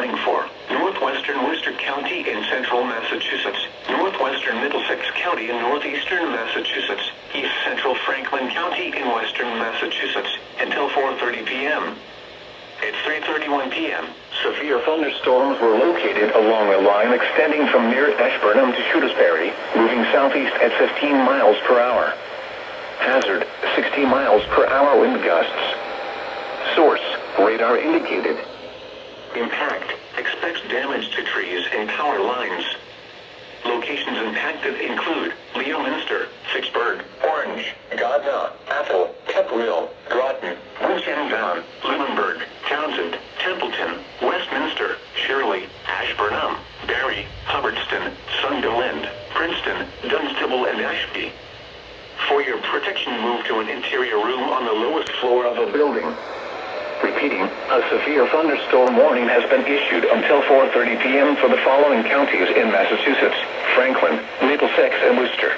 warning for northwestern Worcester County in central Massachusetts, northwestern Middlesex County in northeastern Massachusetts, east central Franklin County in western Massachusetts, until 4:30 p.m. At 3:31 p.m., severe thunderstorms were located along a line extending from near Ashburnham to Shutesbury, moving southeast at 15 miles per hour. Hazard, 60 miles per hour wind gusts. Source, radar indicated. Impact, expects damage to trees and power lines. Locations impacted include Leominster, Fitchburg, Orange, Gardner, Athol, Pepperell, Groton, Winchendon, Lunenburg, Townsend, Templeton, Westminster, Shirley, Ashburnham, Barry, Hubbardston, Sunderland, Princeton, Dunstable, and Ashby. For your protection, move to an interior room on the lowest floor of a building. Repeating, a severe thunderstorm warning has been issued until 4:30 p.m. for the following counties in Massachusetts: Franklin, Middlesex, and Worcester.